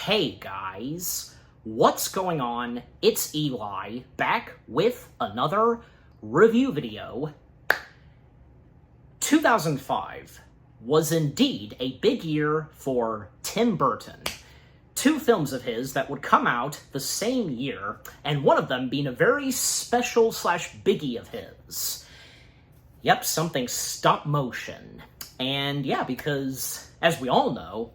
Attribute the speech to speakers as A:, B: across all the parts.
A: Hey guys, what's going on? It's Eli, back with another review video. 2005 was indeed a big year for Tim Burton. Two films of his that would come out the same year, and one of them being a very special / biggie of his. Yep, something stop motion. And yeah, because, as we all know,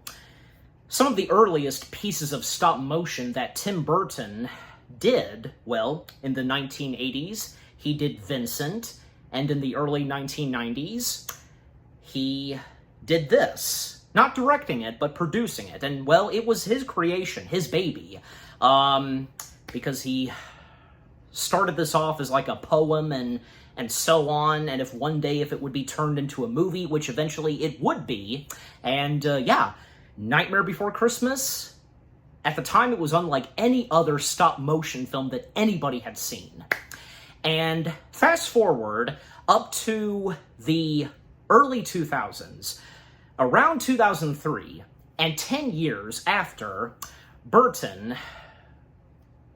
A: some of the earliest pieces of stop motion that Tim Burton did, well, in the 1980s, he did Vincent, and in the early 1990s, he did this. Not directing it, but producing it. And, well, it was his creation, his baby. Because he started this off as like a poem and so on, and if one day if it would be turned into a movie, which eventually it would be. And, yeah, Nightmare Before Christmas, at the time it was unlike any other stop-motion film that anybody had seen. And fast forward up to the early 2000s, around 2003, and 10 years after Burton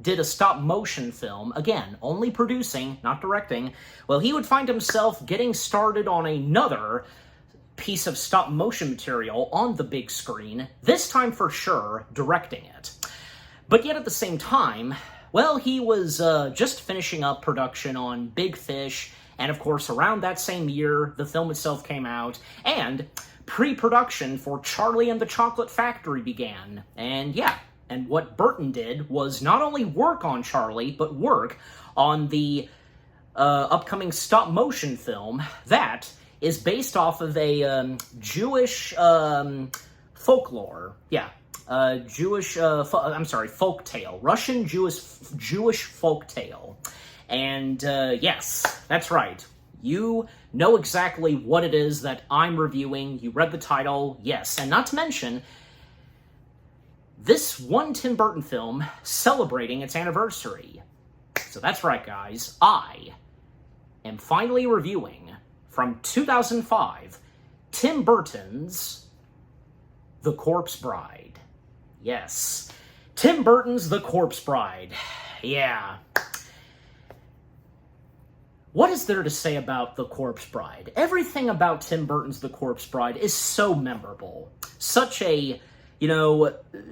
A: did a stop-motion film, again, only producing, not directing, well, he would find himself getting started on another piece of stop-motion material on the big screen, this time for sure directing it. But yet at the same time, well, he was just finishing up production on Big Fish, and of course around that same year, the film itself came out, and pre-production for Charlie and the Chocolate Factory began. And yeah, and what Burton did was not only work on Charlie, but work on the upcoming stop-motion film that is based off of a Jewish folklore. Yeah, folk tale. Russian Jewish folk tale. And yes, that's right. You know exactly what it is that I'm reviewing. You read the title, yes. And not to mention, this one Tim Burton film celebrating its anniversary. So that's right, guys. I am finally reviewing, from 2005, Tim Burton's The Corpse Bride. Yes, Tim Burton's The Corpse Bride. Yeah. What is there to say about The Corpse Bride? Everything about Tim Burton's The Corpse Bride is so memorable. Such a,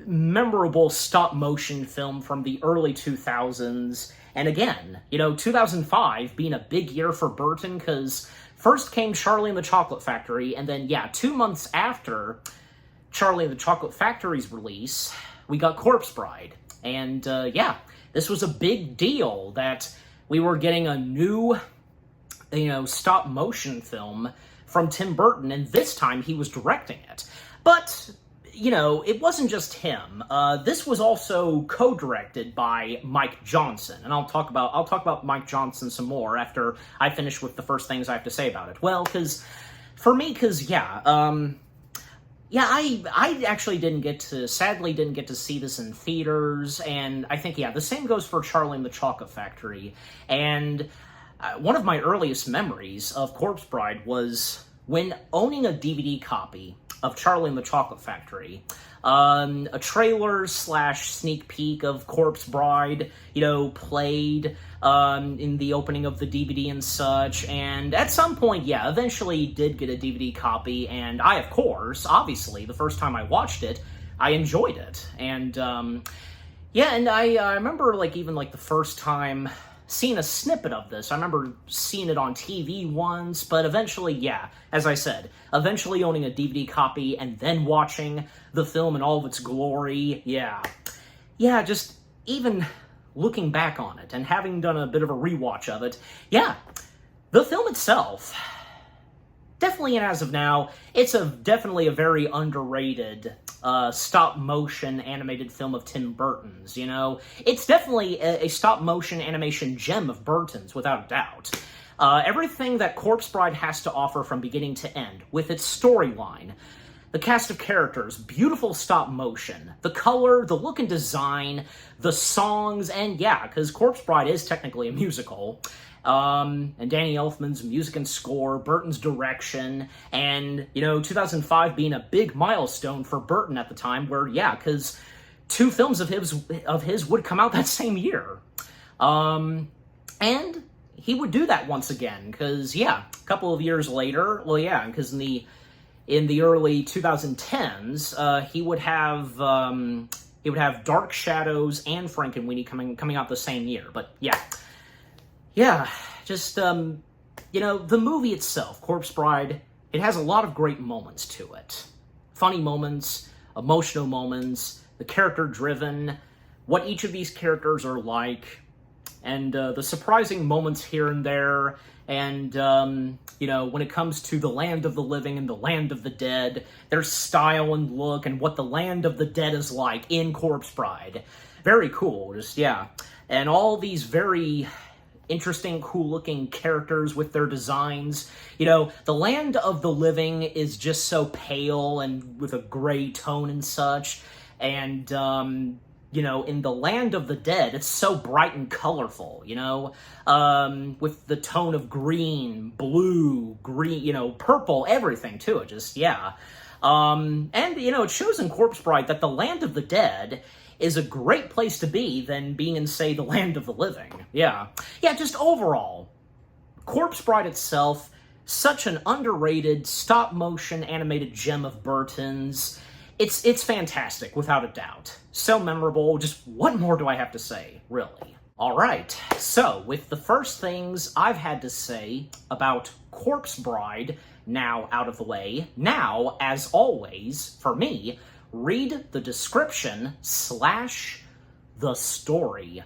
A: memorable stop-motion film from the early 2000s. And again, 2005 being a big year for Burton, because first came Charlie and the Chocolate Factory, and then, yeah, 2 months after Charlie and the Chocolate Factory's release, we got Corpse Bride. And, yeah, this was a big deal that we were getting a new, stop-motion film from Tim Burton, and this time he was directing it. But it wasn't just him. This was also co-directed by Mike Johnson, and I'll talk about Mike Johnson some more after I finish with the first things I have to say about it. Well, I actually sadly didn't get to see this in theaters, and I think, yeah, the same goes for Charlie and the Chocolate Factory. And one of my earliest memories of Corpse Bride was when owning a DVD copy of Charlie and the Chocolate Factory. A trailer / sneak peek of Corpse Bride, played in the opening of the DVD and such, and at some point, yeah, eventually did get a DVD copy, and I, of course, obviously, the first time I watched it, I enjoyed it. And, yeah, and I remember, even the first time seeing a snippet of this. I remember seeing it on TV once, but eventually, yeah, as I said, eventually owning a DVD copy and then watching the film in all of its glory, yeah. Yeah, just even looking back on it and having done a bit of a rewatch of it, yeah, the film itself, definitely, and as of now, it's definitely a very underrated stop-motion animated film of Tim Burton's, It's definitely a stop-motion animation gem of Burton's, without a doubt. Everything that Corpse Bride has to offer from beginning to end, with its storyline, the cast of characters, beautiful stop-motion, the color, the look and design, the songs, and yeah, because Corpse Bride is technically a musical, and Danny Elfman's music and score, Burton's direction, and, 2005 being a big milestone for Burton at the time, where, yeah, because two films of his would come out that same year. And he would do that once again, because, yeah, a couple of years later, well, yeah, because in the early 2010s, he would have Dark Shadows and Frankenweenie coming out the same year. But yeah, just the movie itself, Corpse Bride, it has a lot of great moments to it, funny moments, emotional moments, the character driven, what each of these characters are like, and the surprising moments here and there. And, when it comes to the land of the living and the land of the dead, their style and look and what the land of the dead is like in Corpse Bride. Very cool, just, yeah. And all these very interesting, cool-looking characters with their designs. The land of the living is just so pale and with a gray tone and such. And, in the land of the dead, it's so bright and colorful, with the tone of green, blue, purple, everything to it, just, yeah. And, it shows in Corpse Bride that the land of the dead is a great place to be than being in, say, the land of the living. Yeah, just overall, Corpse Bride itself, such an underrated stop-motion animated gem of Burton's. It's fantastic, without a doubt. So memorable, just what more do I have to say, really? Alright, so with the first things I've had to say about Corpse Bride now out of the way, now, as always, for me, read the description / the story.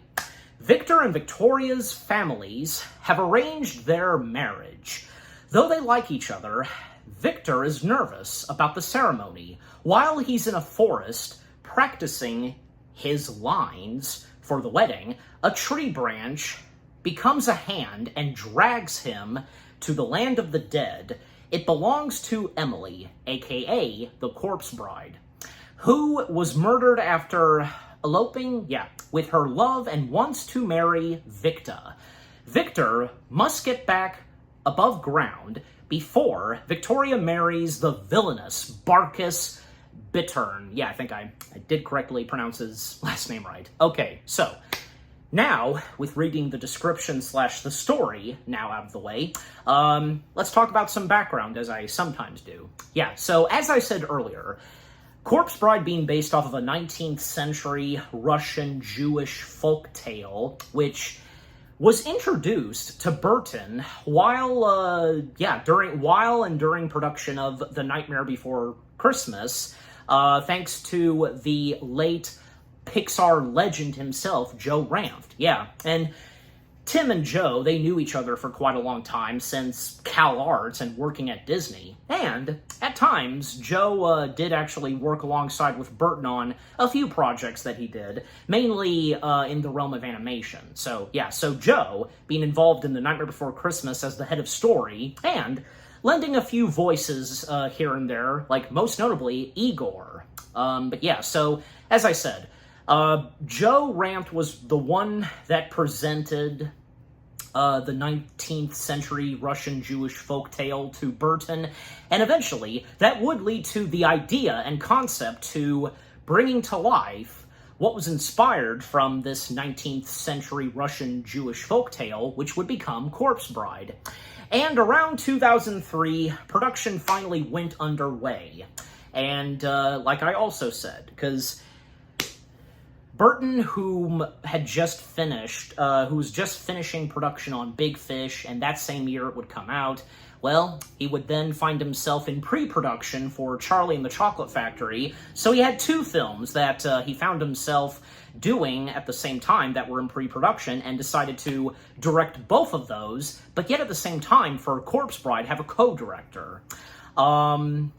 A: Victor and Victoria's families have arranged their marriage. Though they like each other, Victor is nervous about the ceremony. While he's in a forest practicing his lines for the wedding, a tree branch becomes a hand and drags him to the land of the dead. It belongs to Emily, aka the Corpse Bride, who was murdered after eloping, with her love and wants to marry Victor. Victor must get back above ground before Victoria marries the villainous Barkis Bittern. Yeah, I think I did correctly pronounce his last name right. Okay, so now, with reading the description / the story now out of the way, let's talk about some background, as I sometimes do. Yeah, so as I said earlier, Corpse Bride being based off of a 19th century Russian Jewish folk tale, which was introduced to Burton during production of The Nightmare Before Christmas, thanks to the late Pixar legend himself, Joe Ranft. Yeah, and Tim and Joe, they knew each other for quite a long time since Cal Arts and working at Disney. And at times, Joe did actually work alongside with Burton on a few projects that he did, mainly in the realm of animation. So Joe being involved in The Nightmare Before Christmas as the head of story, and lending a few voices here and there, like most notably Igor. So as I said, Joe Ranft was the one that presented the 19th century Russian Jewish folktale to Burton, and eventually that would lead to the idea and concept to bringing to life what was inspired from this 19th century Russian Jewish folktale, which would become Corpse Bride. And around 2003, production finally went underway. And like I also said, because Burton, who was just finishing production on Big Fish, and that same year it would come out, well, he would then find himself in pre-production for Charlie and the Chocolate Factory, so he had two films that he found himself doing at the same time that were in pre-production, and decided to direct both of those, but yet at the same time, for Corpse Bride, have a co-director. And,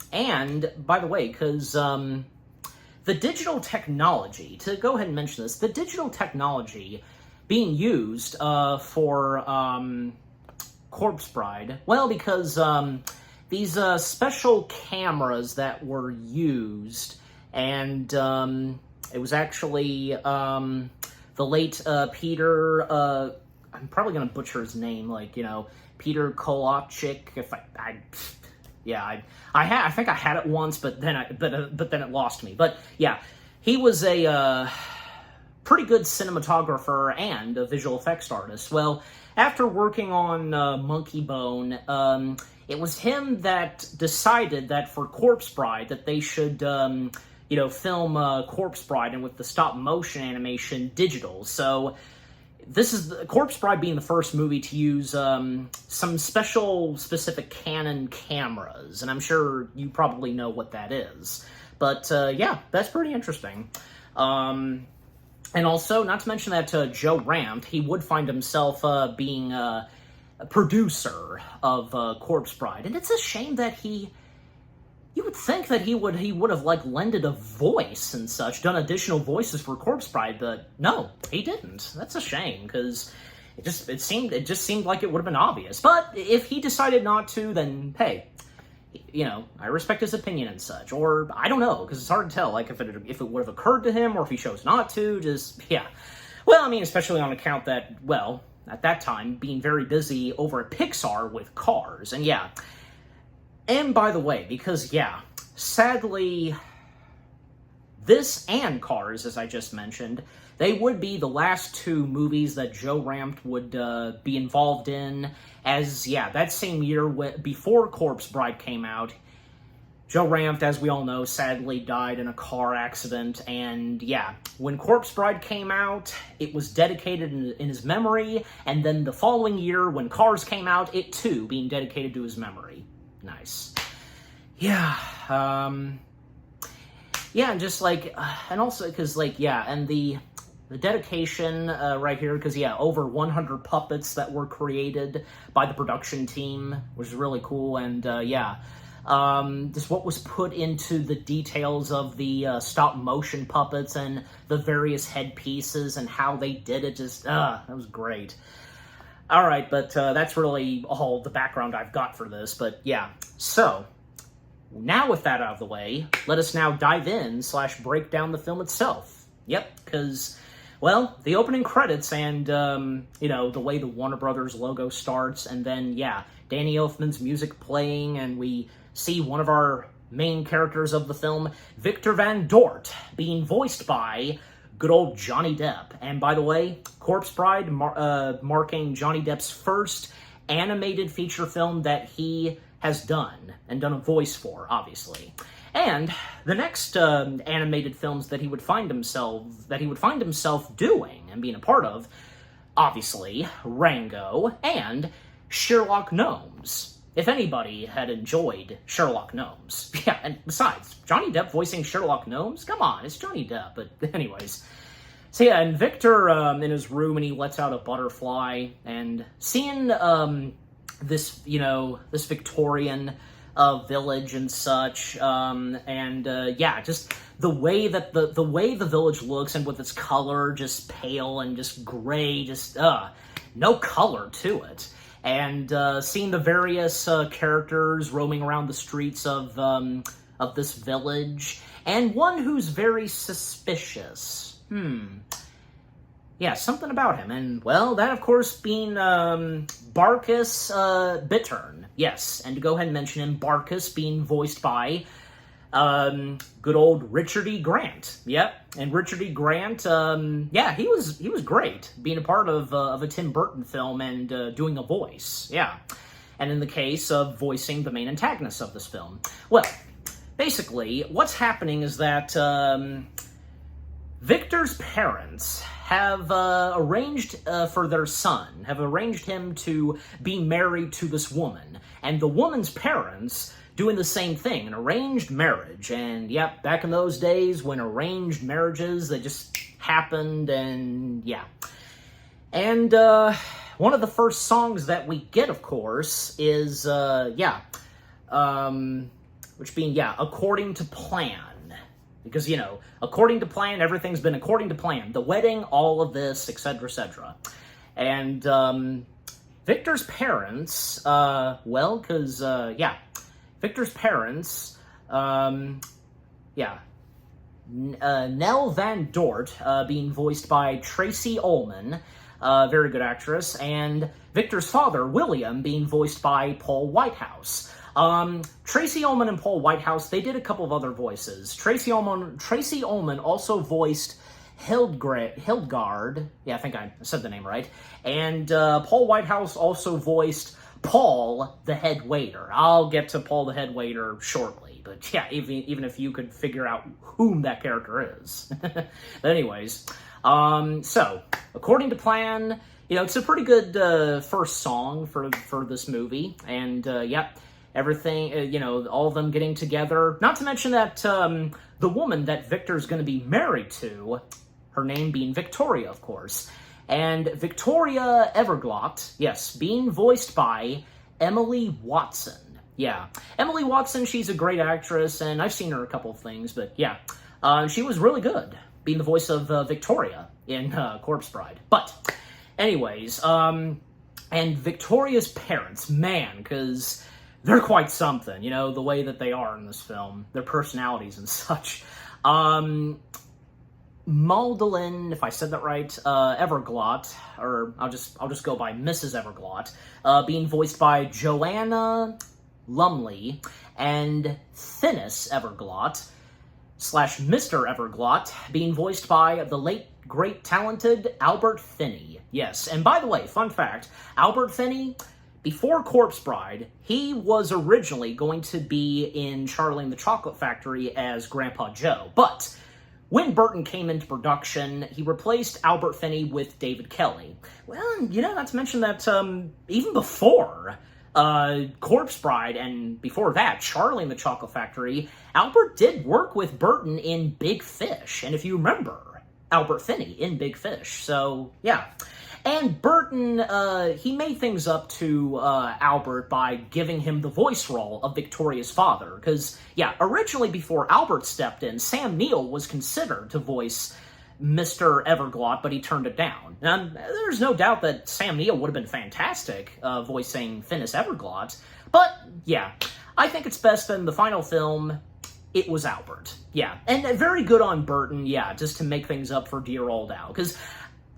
A: by the way, because the digital technology, to go ahead and mention this, the digital technology being used for Corpse Bride, well, because these special cameras that were used, and it was actually the late Peter, I'm probably going to butcher his name, Peter Kolachik, if I think I had it once, but then it lost me. But yeah, he was a pretty good cinematographer and a visual effects artist. Well, after working on Monkey Bone, it was him that decided that for Corpse Bride that they should, film Corpse Bride and with the stop motion animation digital. So this is Corpse Bride being the first movie to use some specific Canon cameras, and I'm sure you probably know what that is. But yeah, that's pretty interesting. And also, not to mention that Joe Ranft, he would find himself being a producer of Corpse Bride, and it's a shame that you would think that he would have like lended a voice and such, done additional voices for Corpse Bride, but no, he didn't. That's a shame, because it just seemed like it would have been obvious. But if he decided not to, then hey, I respect his opinion and such. Or I don't know, because it's hard to tell, like if it would have occurred to him, or if he chose not to. Just yeah. Well, I mean, especially on account that, well, at that time being very busy over at Pixar with Cars, and yeah. And by the way, because, yeah, sadly, this and Cars, as I just mentioned, they would be the last two movies that Joe Ranft would be involved in, as, yeah, that same year, before Corpse Bride came out, Joe Ranft, as we all know, sadly died in a car accident, and, yeah, when Corpse Bride came out, it was dedicated in his memory, and then the following year, when Cars came out, it, too, being dedicated to his memory. Nice. Yeah, yeah, and just, like, and also, because, like, yeah, and the dedication right here, because, yeah, over 100 puppets that were created by the production team, which is really cool, and, yeah, just what was put into the details of the stop-motion puppets and the various headpieces and how they did it, just, that was great. Alright, but that's really all the background I've got for this, but yeah. So, now with that out of the way, let us now dive in / break down the film itself. Yep, because, well, the opening credits and, the way the Warner Brothers logo starts, and then, yeah, Danny Elfman's music playing, and we see one of our main characters of the film, Victor Van Dort, being voiced by good old Johnny Depp. And by the way, Corpse Bride marking Johnny Depp's first animated feature film that he has done, and done a voice for, obviously. And the next animated films that he would find himself doing and being a part of, obviously, Rango and Sherlock Gnomes. If anybody had enjoyed Sherlock Gnomes. Yeah, and besides, Johnny Depp voicing Sherlock Gnomes? Come on, it's Johnny Depp. But anyways. So yeah, and Victor in his room, and he lets out a butterfly, and seeing this Victorian village and such, yeah, just the way that the way the village looks, and with its color just pale and just gray, just no color to it. And seeing the various characters roaming around the streets of this village, and one who's very suspicious. Yeah, something about him, and, well, that, of course, being Barkus Bittern. Yes, and to go ahead and mention him, Barkus being voiced by good old Richard E. Grant. Yep, and Richard E. Grant, yeah, he was great, being a part of a Tim Burton film and doing a voice, yeah. And in the case of voicing the main antagonist of this film. Well, basically, what's happening is that Victor's parents have arranged for their son, have arranged him to be married to this woman, and the woman's parents doing the same thing, an arranged marriage. And yep, back in those days when arranged marriages, they just happened, and yeah. And one of the first songs that we get, of course, is which being, yeah, According to Plan. Because, according to plan, everything's been according to plan. The wedding, all of this, etc., etc. And Victor's parents, Victor's parents, Nell Van Dort, being voiced by Tracy Ullman, very good actress, and Victor's father, William, being voiced by Paul Whitehouse. Tracy Ullman and Paul Whitehouse, they did a couple of other voices. Tracy Ullman also voiced Hildegard. Yeah, I think I said the name right. And Paul Whitehouse also voiced Paul, the head waiter. I'll get to Paul, the head waiter, shortly. But yeah, even if you could figure out whom that character is. But anyways, so, according to plan, it's a pretty good first song for this movie. And, yep, everything, all of them getting together. Not to mention that the woman that Victor's going to be married to, her name being Victoria, of course. And Victoria Everglot, yes, being voiced by Emily Watson. Yeah, Emily Watson, she's a great actress, and I've seen her a couple of things, but yeah, she was really good, being the voice of Victoria in Corpse Bride. But anyways, and Victoria's parents, man, because they're quite something, the way that they are in this film, their personalities and such. Magdalene, if I said that right, Everglot, or I'll just go by Mrs. Everglot, being voiced by Joanna Lumley, and Finis Everglot / Mr. Everglot being voiced by the late, great, talented Albert Finney. Yes, and by the way, fun fact, Albert Finney, before Corpse Bride, he was originally going to be in Charlie and the Chocolate Factory as Grandpa Joe, but when Burton came into production, he replaced Albert Finney with David Kelly. Well, not to mention that even before Corpse Bride, and before that, Charlie and the Chocolate Factory, Albert did work with Burton in Big Fish. And if you remember, Albert Finney in Big Fish. So, yeah. And Burton, he made things up to Albert by giving him the voice role of Victoria's father. Because, yeah, originally before Albert stepped in, Sam Neill was considered to voice Mr. Everglot, but he turned it down. And there's no doubt that Sam Neill would have been fantastic voicing Finis Everglot. But, yeah, I think it's best that in the final film, it was Albert. Yeah, and very good on Burton, yeah, just to make things up for dear old Al. Because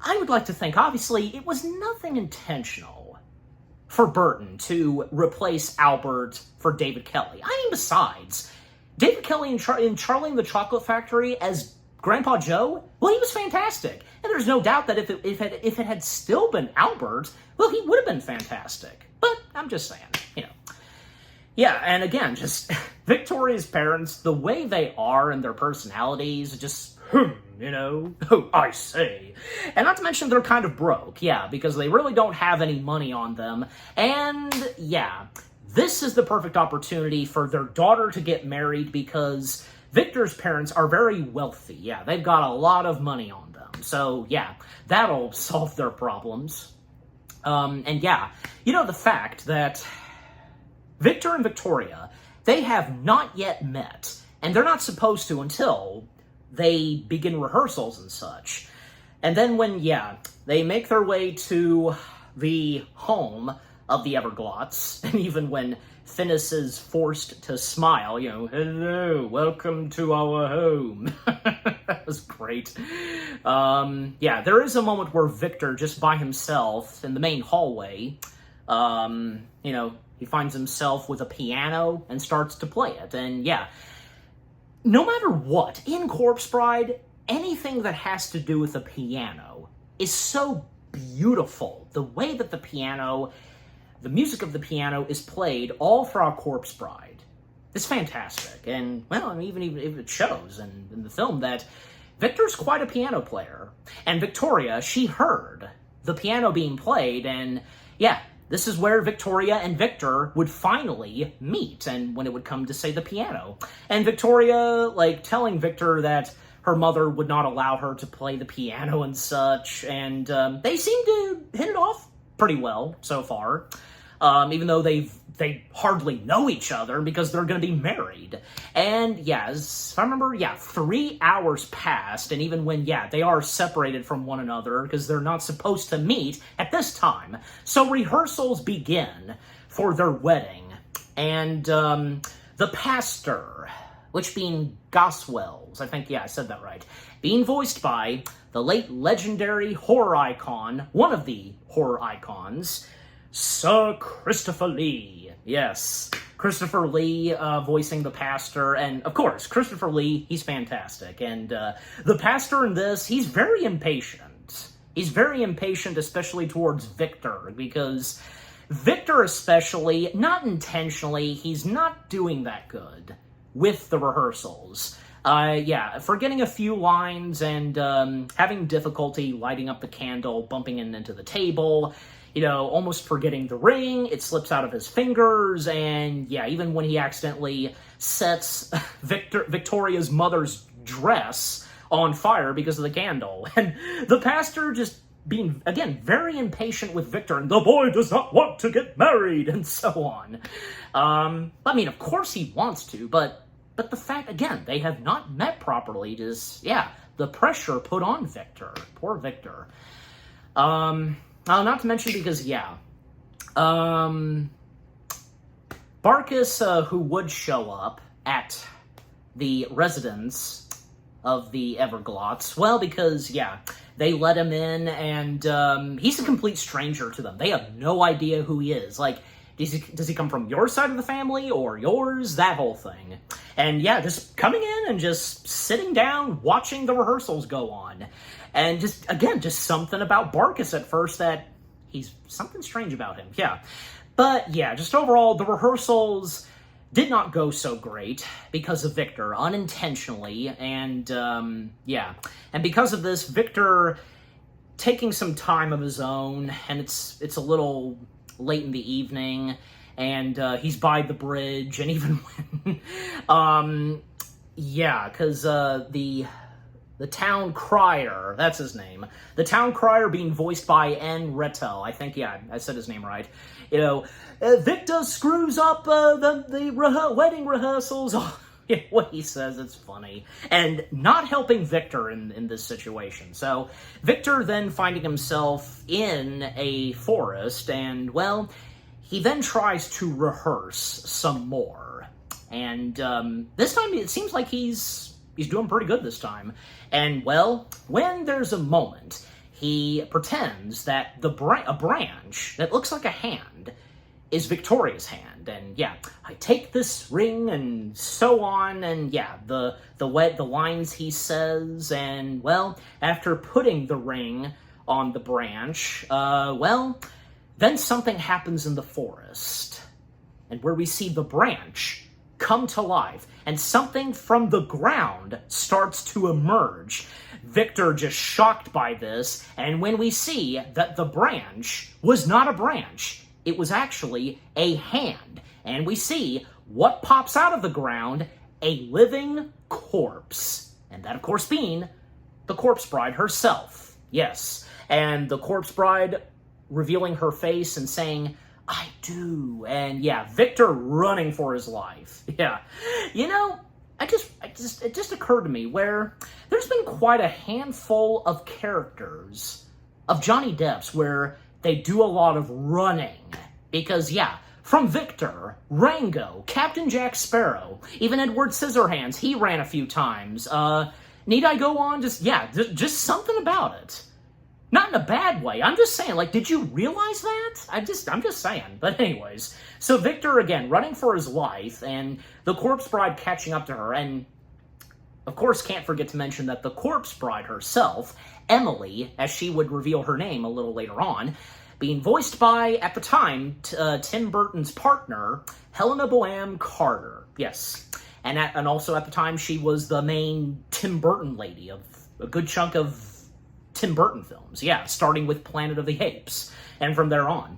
A: I would like to think, obviously, it was nothing intentional for Burton to replace Albert for David Kelly. I mean, besides, David Kelly in Charlie and the Chocolate Factory as Grandpa Joe, well, he was fantastic. And there's no doubt that if it had still been Albert, well, he would have been fantastic. But I'm just saying, Yeah, and again, just Victoria's parents, the way they are and their personalities, just, I say. And not to mention they're kind of broke, yeah, because they really don't have any money on them. And, yeah, this is the perfect opportunity for their daughter to get married because Victor's parents are very wealthy. Yeah, they've got a lot of money on them. So, yeah, that'll solve their problems. And, yeah, the fact that Victor and Victoria, they have not yet met, and they're not supposed to until they begin rehearsals and such. And then when, they make their way to the home of the Everglots, and even when Finis is forced to smile, hello, welcome to our home. That was great. There is a moment where Victor, just by himself in the main hallway, he finds himself with a piano and starts to play it. And no matter what, in Corpse Bride, anything that has to do with a piano is so beautiful. The way that the music of the piano is played all throughout Corpse Bride is fantastic. And, well, even if it shows in the film that Victor's quite a piano player. And Victoria, she heard the piano being played, and, this is where Victoria and Victor would finally meet, and when it would come to, say, the piano. And Victoria, telling Victor that her mother would not allow her to play the piano and such, and they seem to hit it off pretty well so far, even though they hardly know each other because they're going to be married. And, if I remember, 3 hours passed, and even when, they are separated from one another because they're not supposed to meet at this time. So rehearsals begin for their wedding, and the pastor, which being Goswells, I think, I said that right, being voiced by the late legendary horror icon, one of the horror icons, Sir Christopher Lee. Yes, Christopher Lee voicing the pastor, and of course, Christopher Lee, he's fantastic. And the pastor in this, he's very impatient. He's very impatient, especially towards Victor, because Victor especially, not intentionally, he's not doing that good with the rehearsals. Forgetting a few lines and having difficulty lighting up the candle, bumping into the table, almost forgetting the ring, it slips out of his fingers, and even when he accidentally sets Victoria's mother's dress on fire because of the candle. And the pastor just being, again, very impatient with Victor, and the boy does not want to get married, and so on. Of course he wants to, but the fact, again, they have not met properly, the pressure put on Victor. Poor Victor. Not to mention because, Barkis, who would show up at the residence of the Everglotts, well, because, they let him in, and he's a complete stranger to them. They have no idea who he is. Like, does he come from your side of the family or yours? That whole thing. And just coming in and just sitting down, watching the rehearsals go on. And just something about Barkis at first that he's something strange about him. But just overall, the rehearsals did not go so great because of Victor, unintentionally. And and because of this, Victor taking some time of his own, and it's a little late in the evening, and he's by the bridge, and even when because the town crier, that's his name, the town crier being voiced by N. Rettel, I think, I said his name right, Victor screws up the wedding rehearsals. What he says, it's funny. And not helping Victor in this situation. So, Victor then finding himself in a forest, and, well, he then tries to rehearse some more. And this time it seems like he's doing pretty good this time. And, well, when there's a moment, he pretends that a branch that looks like a hand is Victoria's hand, and I take this ring, and so on, and the lines he says, and well, after putting the ring on the branch, then something happens in the forest, and where we see the branch come to life, and something from the ground starts to emerge. Victor just shocked by this, and when we see that the branch was not a branch, it was actually a hand. And we see what pops out of the ground, a living corpse. And that, of course, being the Corpse Bride herself. Yes. And the Corpse Bride revealing her face and saying, "I do." And Victor running for his life. It just occurred to me where there's been quite a handful of characters of Johnny Depp's where they do a lot of running. Because, from Victor, Rango, Captain Jack Sparrow, even Edward Scissorhands, he ran a few times. Need I go on? Just something about it. Not in a bad way. I'm just saying, did you realize that? I'm just saying. But anyways, so Victor, again, running for his life, and the Corpse Bride catching up to her, and of course can't forget to mention that the Corpse Bride herself, Emily, as she would reveal her name a little later on, being voiced by, at the time, Tim Burton's partner, Helena Bonham Carter. Yes. And also at the time, she was the main Tim Burton lady of a good chunk of Tim Burton films. Starting with Planet of the Apes, and from there on.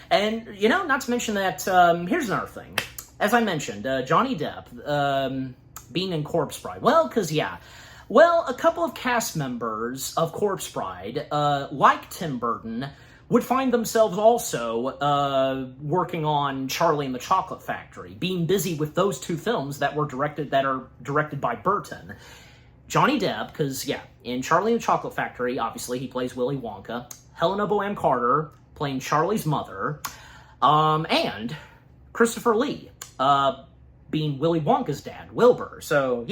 A: And, not to mention that, here's another thing. As I mentioned, Johnny Depp, being in Corpse Bride. Well, because, a couple of cast members of Corpse Bride, like Tim Burton, would find themselves also working on Charlie and the Chocolate Factory, being busy with those two films that are directed by Burton. Johnny Depp, because, in Charlie and the Chocolate Factory, obviously, he plays Willy Wonka. Helena Bonham Carter, playing Charlie's mother. And Christopher Lee, being Willy Wonka's dad, Wilbur. So,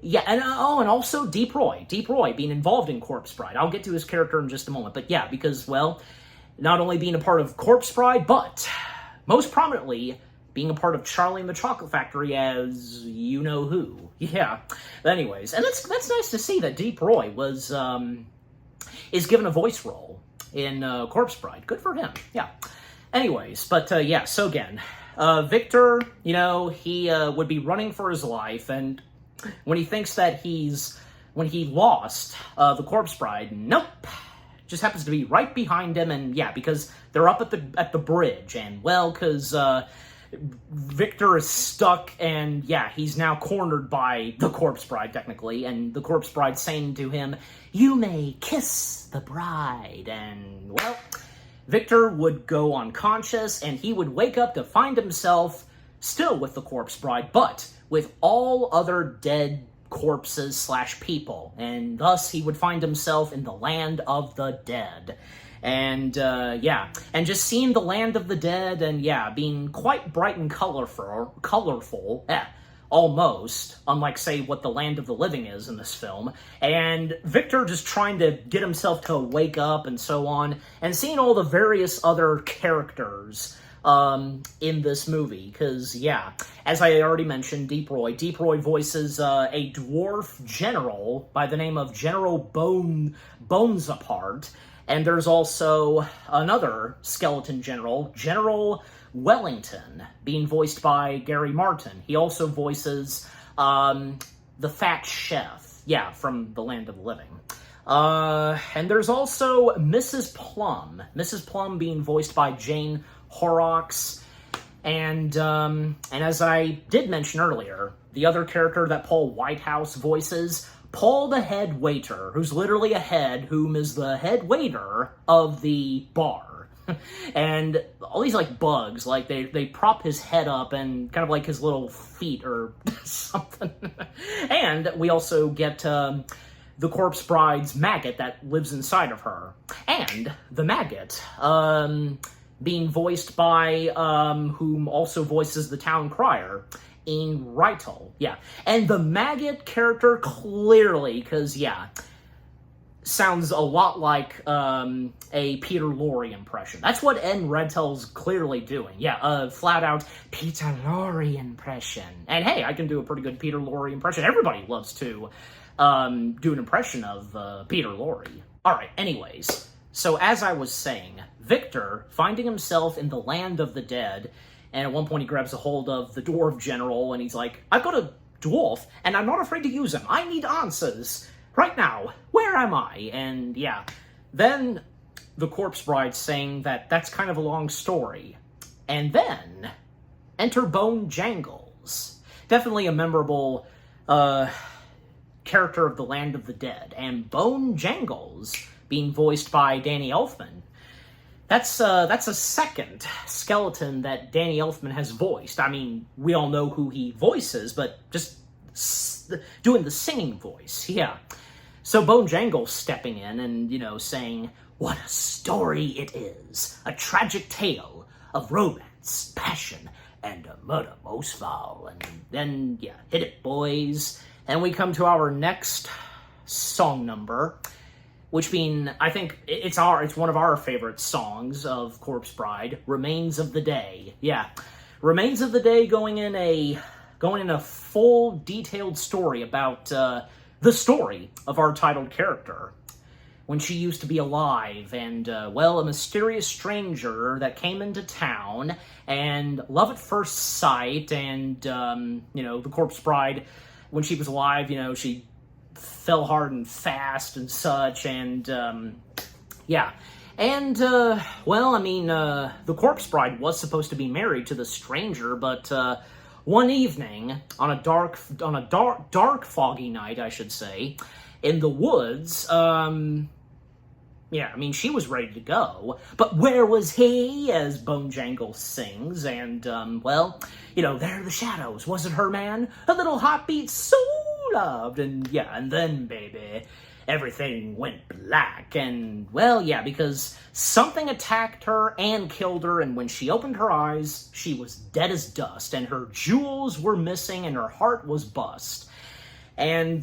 A: and also Deep Roy being involved in Corpse Bride. I'll get to his character in just a moment. But because, not only being a part of Corpse Bride, but most prominently, being a part of Charlie and the Chocolate Factory as you-know-who. Yeah. Anyways, and that's nice to see that Deep Roy is given a voice role in Corpse Bride. Good for him, yeah. Anyways, but yeah, so again, Victor, he would be running for his life, and when he thinks that when he lost the Corpse Bride, nope, just happens to be right behind him, and yeah, because they're up at the bridge, and well, because Victor is stuck, and yeah, he's now cornered by the Corpse Bride, technically, and the Corpse Bride saying to him, "You may kiss the bride," and well, Victor would go unconscious, and he would wake up to find himself still with the Corpse Bride, but with all other dead corpses / people, and thus he would find himself in the land of the dead. And yeah, and just seeing the land of the dead, and yeah, being quite bright and colorful, almost, unlike, say, what the land of the living is in this film, and Victor just trying to get himself to wake up and so on, and seeing all the various other characters in this movie, because, yeah, as I already mentioned, Deep Roy voices a dwarf general by the name of General Bonesapart, and there's also another skeleton general, General Wellington, being voiced by Gary Martin. He also voices the Fat Chef, yeah, from the Land of the Living. And there's also Mrs. Plum being voiced by Jane Horrocks, and as I did mention earlier, the other character that Paul Whitehouse voices, Paul the head waiter, who's literally a head, whom is the head waiter of the bar. And all these, like, bugs, like, they prop his head up and kind of like his little feet or something. And we also get the Corpse Bride's maggot that lives inside of her. And the maggot, being voiced by, whom also voices the town crier, Ian Reitel. Yeah. And the maggot character clearly, because, yeah, sounds a lot like a Peter Lorre impression. That's what Ian Reitel's clearly doing. Yeah, a flat-out Peter Lorre impression. And hey, I can do a pretty good Peter Lorre impression. Everybody loves to do an impression of Peter Lorre. Alright, anyways. So as I was saying, Victor, finding himself in the land of the dead, and at one point he grabs a hold of the dwarf general, and he's like, "I've got a dwarf, and I'm not afraid to use him. I need answers. Right now, where am I?" And yeah, then the Corpse Bride saying that that's kind of a long story. And then, enter Bone Jangles. Definitely a memorable character of the Land of the Dead. And Bone Jangles, being voiced by Danny Elfman, that's a second skeleton that Danny Elfman has voiced. I mean, we all know who he voices, but just doing the singing voice, yeah. So Bone Jangles stepping in and, saying, "What a story it is, a tragic tale of romance, passion, and a murder most foul." And then, yeah, hit it, boys. And we come to our next song number, which being, I think, it's one of our favorite songs of Corpse Bride, Remains of the Day. Yeah, Remains of the Day going in a full, detailed story about the story of our titled character, when she used to be alive, and, well, a mysterious stranger that came into town, and love at first sight, and, the Corpse Bride, when she was alive, she fell hard and fast and such, and, yeah. And, well, I mean, the Corpse Bride was supposed to be married to the stranger, but, one evening, on a dark, foggy night, I should say, in the woods, yeah, I mean, she was ready to go, but where was he, as Bone Jangles sings, and, well, there are the shadows, wasn't her, man? A little heartbeat so loved, and, yeah, and then, baby, everything went black, and, well, yeah, because something attacked her and killed her, and when she opened her eyes, she was dead as dust, and her jewels were missing, and her heart was bust. And,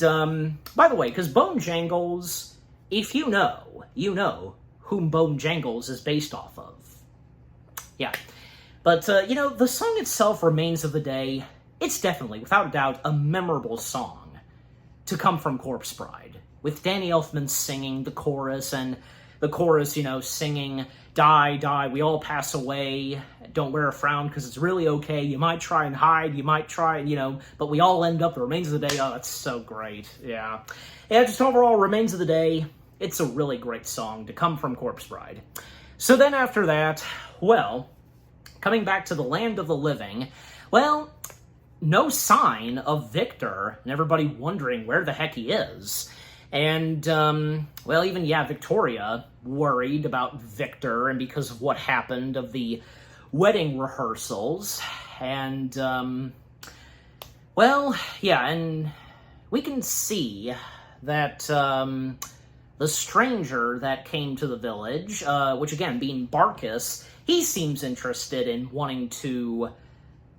A: by the way, because Bone Jangles, if you know whom Bone Jangles is based off of. Yeah. But, the song itself, Remains of the Day, it's definitely, without a doubt, a memorable song to come from Corpse Bride, with Danny Elfman singing the chorus, and the chorus, singing, die, die, we all pass away, don't wear a frown because it's really okay, you might try and hide, you might try, but we all end up, the Remains of the Day, oh, that's so great, yeah. Yeah, just overall, Remains of the Day, it's a really great song to come from Corpse Bride. So then after that, well, coming back to the Land of the Living, well, no sign of Victor, and everybody wondering where the heck he is. And, Victoria worried about Victor, and because of what happened of the wedding rehearsals. And, and we can see that, the stranger that came to the village, which again, being Barkis, he seems interested in wanting to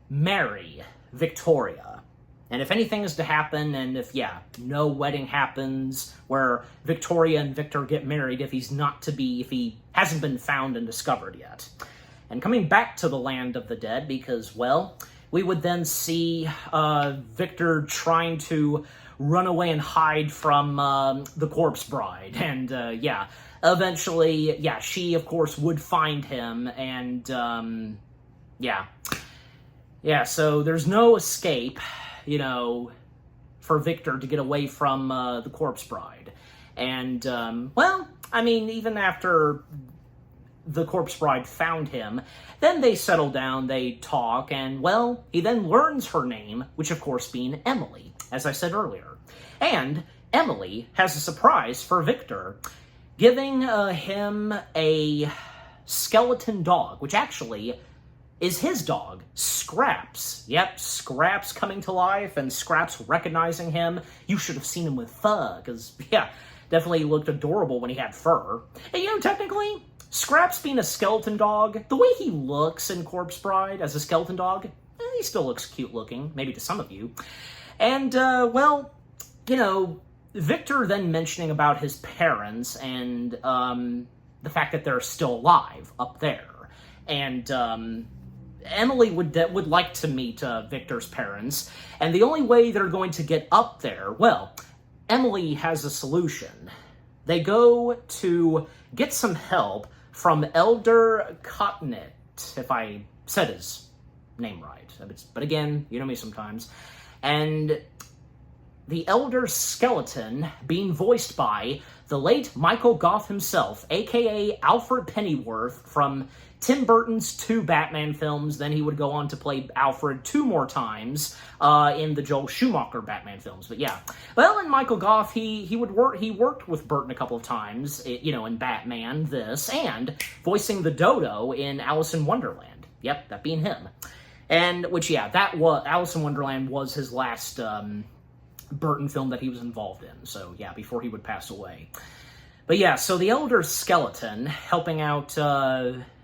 A: marry Victoria. And if anything is to happen, and if, no wedding happens where Victoria and Victor get married, if he hasn't been found and discovered yet. And coming back to the Land of the Dead, because, well, we would then see Victor trying to run away and hide from the Corpse Bride. And, eventually, she, of course, would find him, and, so there's no escape, for Victor to get away from the Corpse Bride. And, even after the Corpse Bride found him, then they settle down, they talk, and, well, he then learns her name, which, of course, being Emily, as I said earlier. And Emily has a surprise for Victor, giving him a skeleton dog, which actually is his dog, Scraps. Yep, Scraps coming to life, and Scraps recognizing him. You should have seen him with fur, because, definitely looked adorable when he had fur. And, technically, Scraps being a skeleton dog, the way he looks in Corpse Bride as a skeleton dog, he still looks cute looking, maybe to some of you. And, Victor then mentioning about his parents and the fact that they're still alive up there. And Emily would like to meet Victor's parents, and the only way they're going to get up there, well, Emily has a solution. They go to get some help from Elder Cottonit, if I said his name right. But again, you know me sometimes. And the Elder Skeleton being voiced by the late Michael Gough himself, a.k.a. Alfred Pennyworth from Tim Burton's 2 Batman films. Then he would go on to play Alfred 2 more times in the Joel Schumacher Batman films. But and Michael Gough, he worked with Burton a couple of times, in Batman, this, and voicing the Dodo in Alice in Wonderland. Yep, that being him. And, that was, Alice in Wonderland was his last Burton film that he was involved in. So, before he would pass away. But so the Elder Skeleton helping out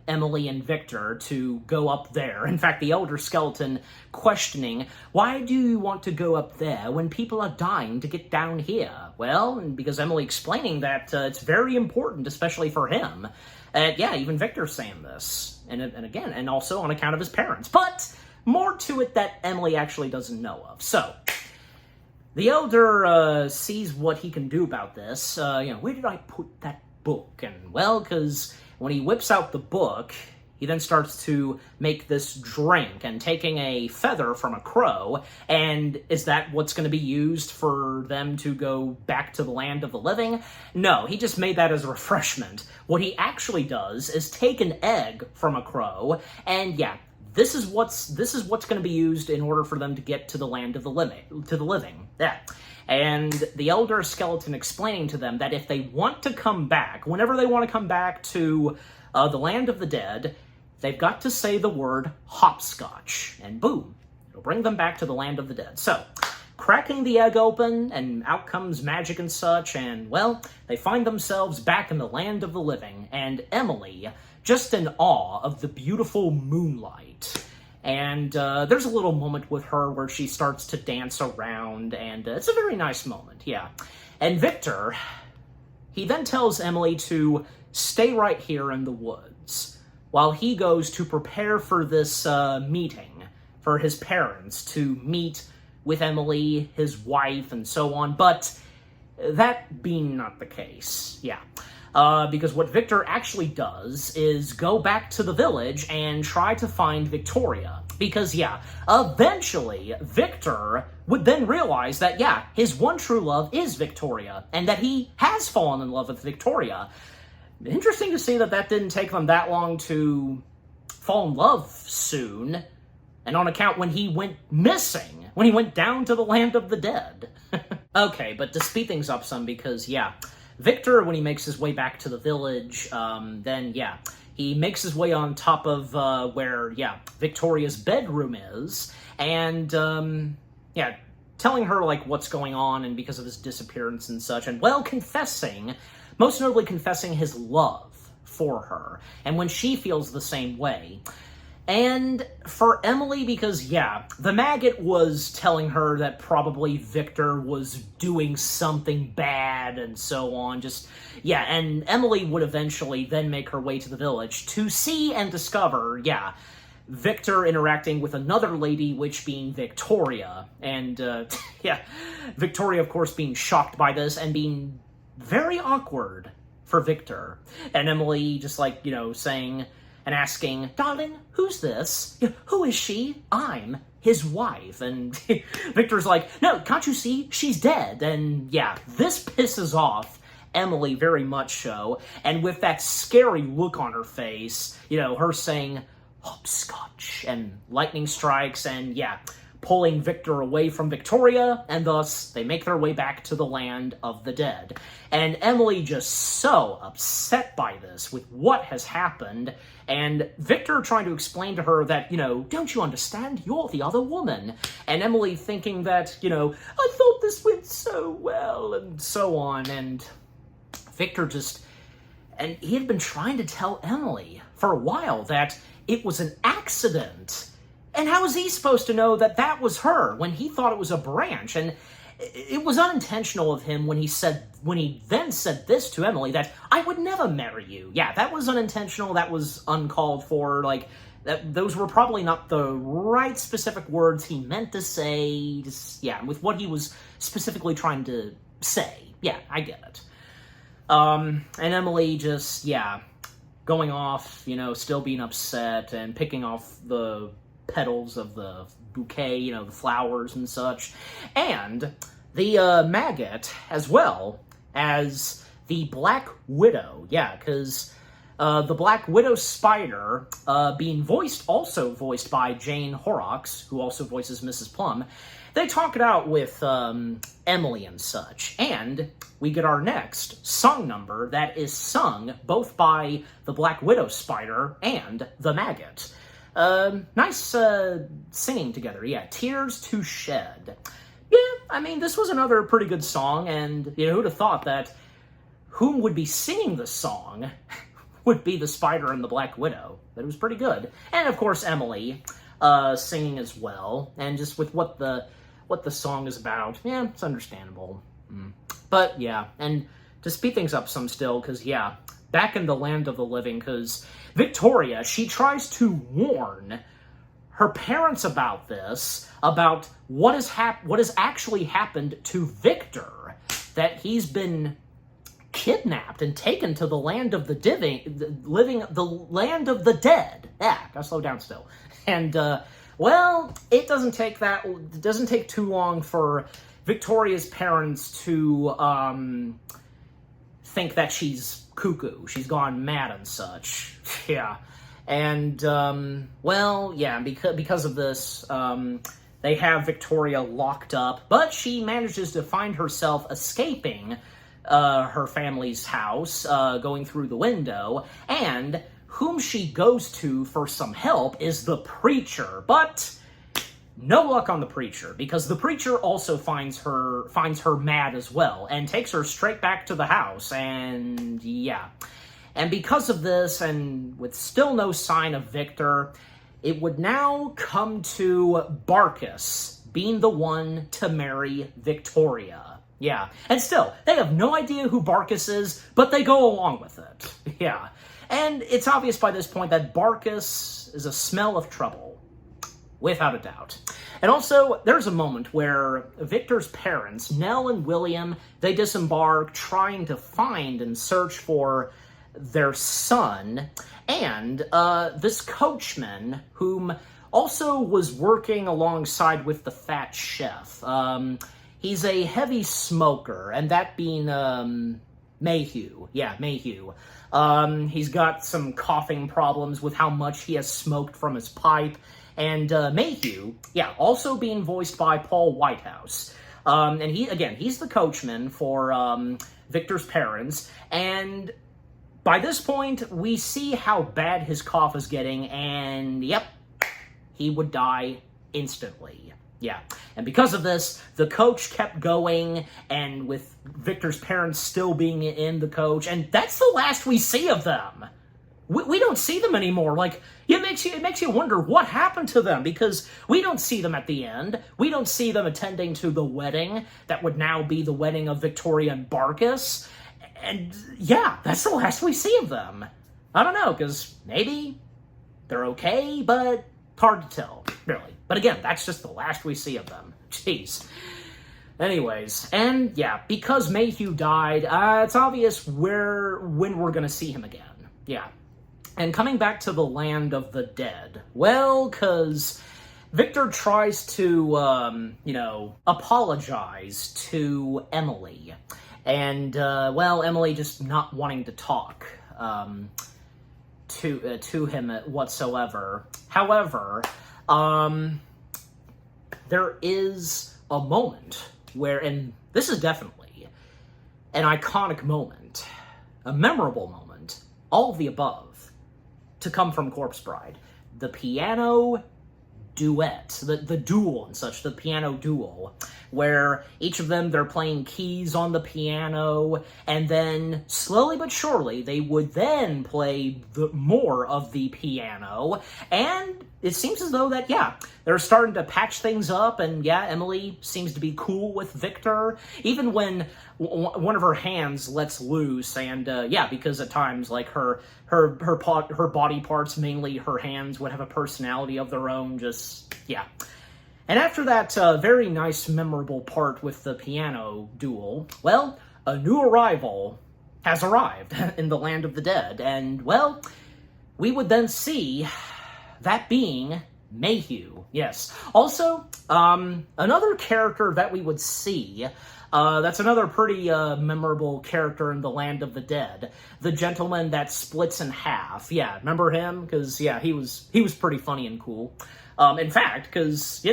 A: Emily and Victor to go up there. In fact, the Elder Skeleton questioning, why do you want to go up there when people are dying to get down here? Well, because Emily explaining that it's very important, especially for him. Even Victor's saying this. And again, and also on account of his parents. But more to it that Emily actually doesn't know of. So, the Elder sees what he can do about this. Where did I put that book? And, well, because when he whips out the book, he then starts to make this drink, and taking a feather from a crow, and is that what's going to be used for them to go back to the Land of the Living? No, he just made that as a refreshment. What he actually does is take an egg from a crow, and this is what's going to be used in order for them to get to the Land of the Living. Yeah. And the Elder Skeleton explaining to them that if they want to come back, whenever they want to come back to the Land of the Dead, they've got to say the word hopscotch, and boom, it'll bring them back to the Land of the Dead. So, cracking the egg open, and out comes magic and such, and, well, they find themselves back in the Land of the Living, and Emily just in awe of the beautiful moonlight. And there's a little moment with her where she starts to dance around, and it's a very nice moment, And Victor, he then tells Emily to stay right here in the woods. while he goes to prepare for this meeting for his parents to meet with Emily, his wife, and so on, but that being not the case, yeah. Because what Victor actually does is go back to the village and try to find Victoria. Because, yeah, eventually, Victor would then realize that, yeah, his one true love is Victoria, and that he has fallen in love with Victoria. Interesting to see that that didn't take them that long to fall in love soon, and on account when he went missing, when he went down to the land of the dead. Okay, but to speed things up some, because, yeah, Victor, when he makes his way back to the village, then, yeah, he makes his way on top of where, yeah, Victoria's bedroom is, and, yeah, telling her, like, what's going on and because of his disappearance and such, and, well, confessing, most notably confessing his love for her, and when she feels the same way. And for Emily, because, yeah, the maggot was telling her that probably Victor was doing something bad and so on, just, yeah, and Emily would eventually then make her way to the village to see and discover, yeah, Victor interacting with another lady, which being Victoria, and, yeah, Victoria, of course, being shocked by this and being very awkward for Victor, and Emily just, like, you know, saying and asking, "Darling, who's this? Who is she? I'm his wife." And Victor's like, "No, can't you see? She's dead." And yeah, this pisses off Emily very much so. And with that scary look on her face, you know, her saying, "Hopscotch," and lightning strikes, and yeah, pulling Victor away from Victoria, and thus they make their way back to the land of the dead. And Emily just so upset by this, with what has happened, and Victor trying to explain to her that, you know, "Don't you understand? You're the other woman." And Emily thinking that, you know, "I thought this went so well," and so on, and Victor just... And he had been trying to tell Emily for a while that it was an accident. And how was he supposed to know that that was her when he thought it was a branch? And it was unintentional of him when he then said this to Emily, that "I would never marry you." Yeah, that was unintentional, that was uncalled for, like, those were probably not the right specific words he meant to say, just, yeah, with what he was specifically trying to say. Yeah, I get it. And Emily just, yeah, going off, you know, still being upset and picking off the petals of the bouquet, you know, the flowers and such, and the maggot, as well as the Black Widow, yeah, because the Black Widow spider, being also voiced by Jane Horrocks, who also voices Mrs. Plum, they talk it out with Emily and such, and we get our next song number that is sung both by the Black Widow spider and the maggot. Nice singing together, yeah. "Tears to Shed." Yeah, I mean, this was another pretty good song, and, you know, who'd have thought that whom would be singing the song would be the spider and the Black Widow. But it was pretty good. And, of course, Emily singing as well, and just with what the song is about, yeah, it's understandable. But, yeah, and to speed things up some still, because, yeah, back in the land of the living, because Victoria, she tries to warn her parents about this, about what has actually happened to Victor, that he's been kidnapped and taken to the land of the the land of the dead. Yeah, gotta slow down still. And well, it doesn't take too long for Victoria's parents to think that she's cuckoo. She's gone mad and such. Yeah. And, well, yeah, because of this, they have Victoria locked up, but she manages to find herself escaping her family's house, going through the window, and whom she goes to for some help is the preacher, but no luck on the preacher, because the preacher also finds her mad as well, and takes her straight back to the house, and yeah. And because of this, and with still no sign of Victor, it would now come to Barkus being the one to marry Victoria. Yeah, and still, they have no idea who Barkus is, but they go along with it. Yeah. And it's obvious by this point that Barkus is a smell of trouble, without a doubt. And also, there's a moment where Victor's parents, Nell and William, they disembark trying to find and search for their son, and this coachman, whom also was working alongside with the fat chef. He's a heavy smoker, and that being Mayhew. Yeah, Mayhew. He's got some coughing problems with how much he has smoked from his pipe. And Mayhew, yeah, also being voiced by Paul Whitehouse. And he's the coachman for Victor's parents. And by this point, we see how bad his cough is getting, and yep, he would die instantly. Yeah, and because of this, the coach kept going, and with Victor's parents still being in the coach, and that's the last we see of them. We don't see them anymore. Like, it makes you wonder what happened to them, because we don't see them at the end. We don't see them attending to the wedding that would now be the wedding of Victoria and Barkus. And yeah, that's the last we see of them. I don't know, because maybe they're okay, but hard to tell, really. But again, that's just the last we see of them. Jeez. Anyways, and yeah, because Mayhew died, it's obvious when we're going to see him again. Yeah. And coming back to the land of the dead, well, because Victor tries to, apologize to Emily. And, Emily just not wanting to talk to him whatsoever. However, there is a moment where, and this is definitely an iconic moment, a memorable moment, all of the above, to come from Corpse Bride. The piano duet, the duel and such, the piano duel, where each of them, they're playing keys on the piano, and then slowly but surely, they would then play more of the piano, and it seems as though that, yeah, they're starting to patch things up, and yeah, Emily seems to be cool with Victor, even when one of her hands lets loose, and because at times, like, her body parts, mainly her hands, would have a personality of their own, just, yeah. And after that very nice, memorable part with the piano duel, well, a new arrival has arrived in the land of the dead, and, well, we would then see that being Mayhew, yes. Also, another character that we would see, that's another pretty memorable character in the land of the dead, the gentleman that splits in half. Yeah, remember him? Because, yeah, he was pretty funny and cool. In fact, because,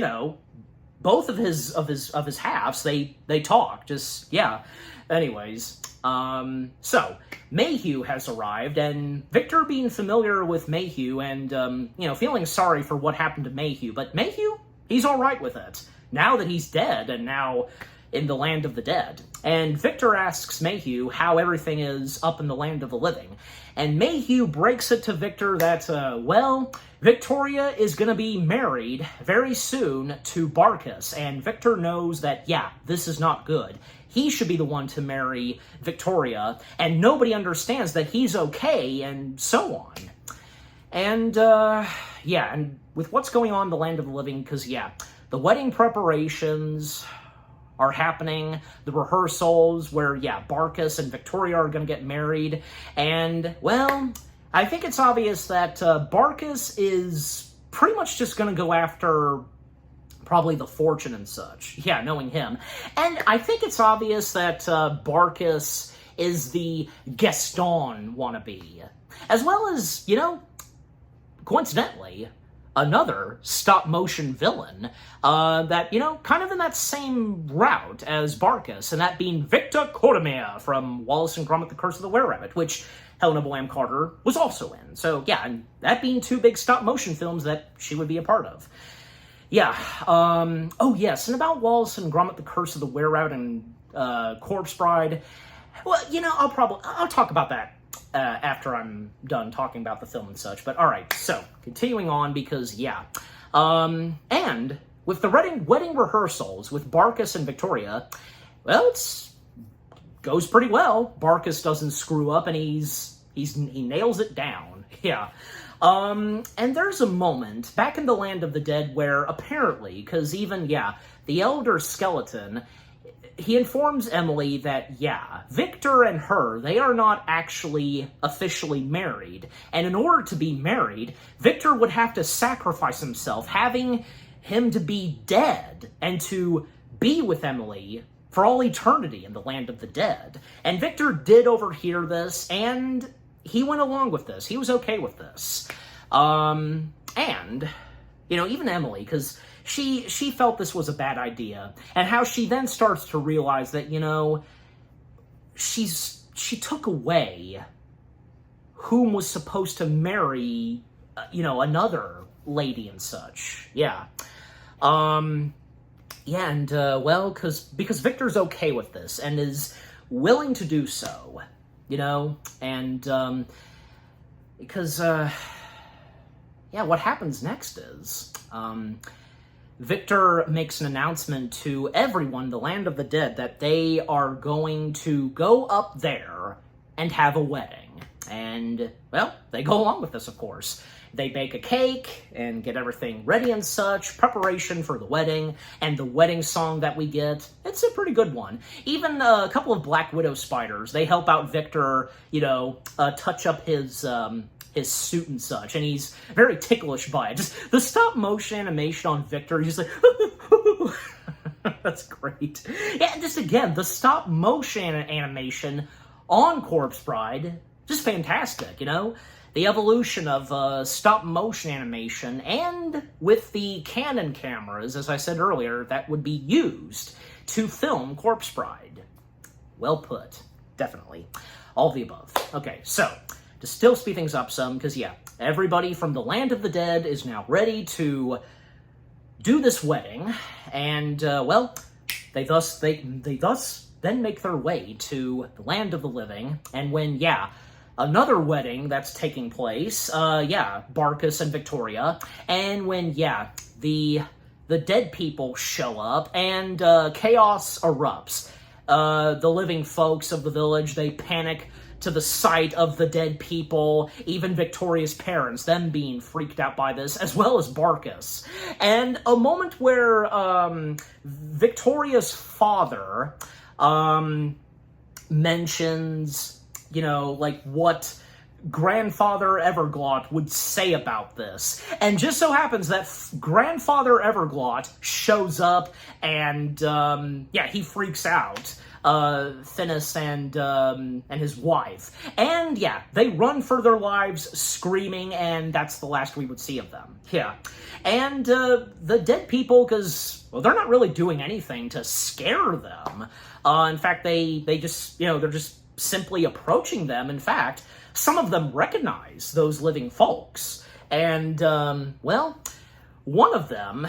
A: both of his halves, they talk, just, yeah. Anyways, so, Mayhew has arrived, and Victor being familiar with Mayhew and, feeling sorry for what happened to Mayhew, but Mayhew, he's alright with it. Now that he's dead, and now in the land of the dead. And Victor asks Mayhew how everything is up in the land of the living. And Mayhew breaks it to Victor that, Victoria is going to be married very soon to Barkus. And Victor knows that, yeah, this is not good. He should be the one to marry Victoria. And nobody understands that he's okay, and so on. And, and with what's going on in the land of the living, because, yeah, the wedding preparations are happening, the rehearsals where, yeah, Barkus and Victoria are going to get married, and, well, I think it's obvious that Barkus is pretty much just going to go after probably the fortune and such. Yeah, knowing him. And I think it's obvious that Barkus is the Gaston wannabe. As well as, coincidentally, another stop-motion villain that, kind of in that same route as Barkus, and that being Victor Cordemeyer from Wallace and Gromit: The Curse of the Were-Rabbit, which Helena Bonham Carter was also in. So, yeah, and that being two big stop-motion films that she would be a part of. Yeah, oh yes, and about Wallace and Gromit: The Curse of the Were-Rabbit and Corpse Bride, well, I'll talk about that after I'm done talking about the film and such. But alright, so, continuing on, because, yeah. And with the wedding rehearsals with Barkus and Victoria, well, goes pretty well. Barkus doesn't screw up, and he's He nails it down. Yeah. And there's a moment back in the Land of the Dead where apparently, because even, the Elder Skeleton, he informs Emily that, Victor and her, they are not actually officially married. And in order to be married, Victor would have to sacrifice himself, having him to be dead and to be with Emily for all eternity in the Land of the Dead. And Victor did overhear this, and he went along with this. He was okay with this. And, even Emily, because she felt this was a bad idea, and how she then starts to realize that, she took away whom was supposed to marry, another lady and such. Because Victor's okay with this and is willing to do so, what happens next is, Victor makes an announcement to everyone in the Land of the Dead that they are going to go up there and have a wedding. And, they go along with this, of course. They bake a cake and get everything ready and such, preparation for the wedding, and the wedding song that we get, it's a pretty good one. Even a couple of Black Widow spiders, they help out Victor, touch up his suit and such, and he's very ticklish by it. Just the stop-motion animation on Victor, he's like, that's great. Yeah, just again, the stop-motion animation on Corpse Bride, just fantastic, The evolution of stop-motion animation, and with the Canon cameras, as I said earlier, that would be used to film Corpse Bride. Well put. Definitely. All of the above. Okay, so, to still speed things up some, because, everybody from the Land of the Dead is now ready to do this wedding, and, they thus then make their way to the Land of the Living, and when, another wedding that's taking place, Barkus and Victoria, and when, the dead people show up, and chaos erupts. The living folks of the village, they panic to the sight of the dead people, even Victoria's parents, them being freaked out by this, as well as Barkus. And a moment where Victoria's father mentions, what Grandfather Everglot would say about this. And just so happens that Grandfather Everglot shows up and, he freaks out. Finis and his wife. And, they run for their lives screaming, and that's the last we would see of them. And, the dead people, because, they're not really doing anything to scare them. In fact, they just, they're just simply approaching them. In fact, some of them recognize those living folks. And, one of them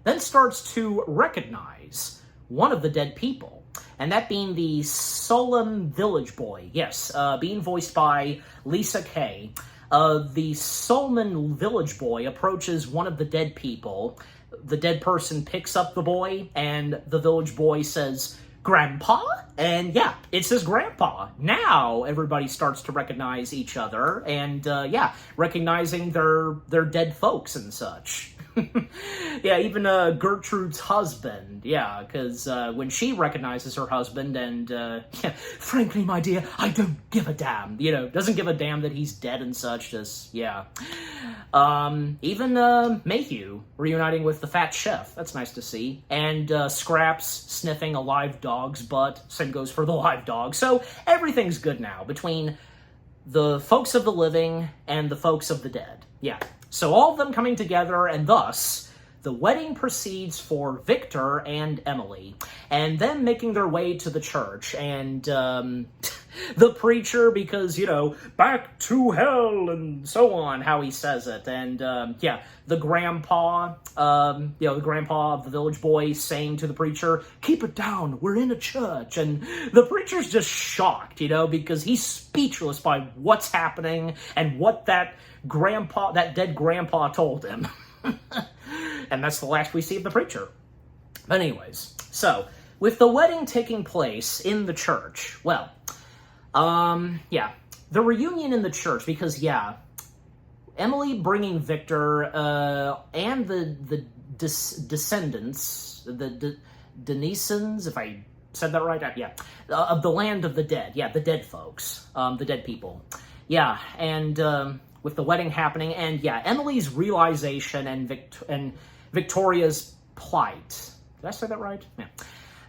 A: then starts to recognize one of the dead people. And that being the Solemn Village Boy. Yes, being voiced by Lisa Kay. The Solemn Village Boy approaches one of the dead people. The dead person picks up the boy, and the village boy says, "Grandpa?" And it's his grandpa. Now everybody starts to recognize each other, and recognizing their dead folks and such. Even Gertrude's husband, because when she recognizes her husband, and frankly, my dear, I don't give a damn, doesn't give a damn that he's dead and such, just, even Mayhew reuniting with the fat chef, that's nice to see, and Scraps sniffing a live dog's butt, same goes for the live dog, so everything's good now between the folks of the living and the folks of the dead, So all of them coming together, and thus, the wedding proceeds for Victor and Emily, and them making their way to the church, and the preacher, because, back to hell, and so on, how he says it, and, the grandpa, the grandpa of the village boy saying to the preacher, "Keep it down, we're in a church," and the preacher's just shocked, because he's speechless by what's happening, and what that dead grandpa told him. And that's the last we see of the preacher. But anyways, so, with the wedding taking place in the church, the reunion in the church, because, yeah, Emily bringing Victor and the descendants, the Denisons, if I said that right, yeah, of the land of the dead, yeah, the dead folks, the dead people, yeah, and with the wedding happening, and yeah, Emily's realization and Victoria's plight. Did I say that right? Yeah,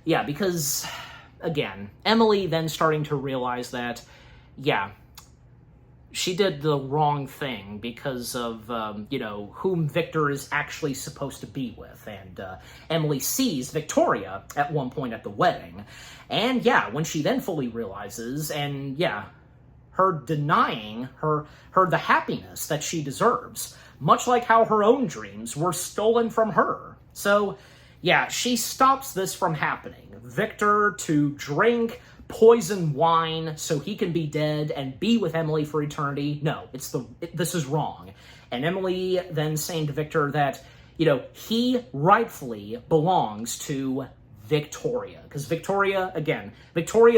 A: yeah, because again, Emily then starting to realize that, yeah, she did the wrong thing because of, whom Victor is actually supposed to be with. And Emily sees Victoria at one point at the wedding. And yeah, when she then fully realizes, and yeah, her denying her the happiness that she deserves, much like how her own dreams were stolen from her. So yeah, she stops this from happening. Victor to drink poison wine so he can be dead and be with Emily for eternity. No, this is wrong. And Emily then saying to Victor that, he rightfully belongs to Victoria. Because Victoria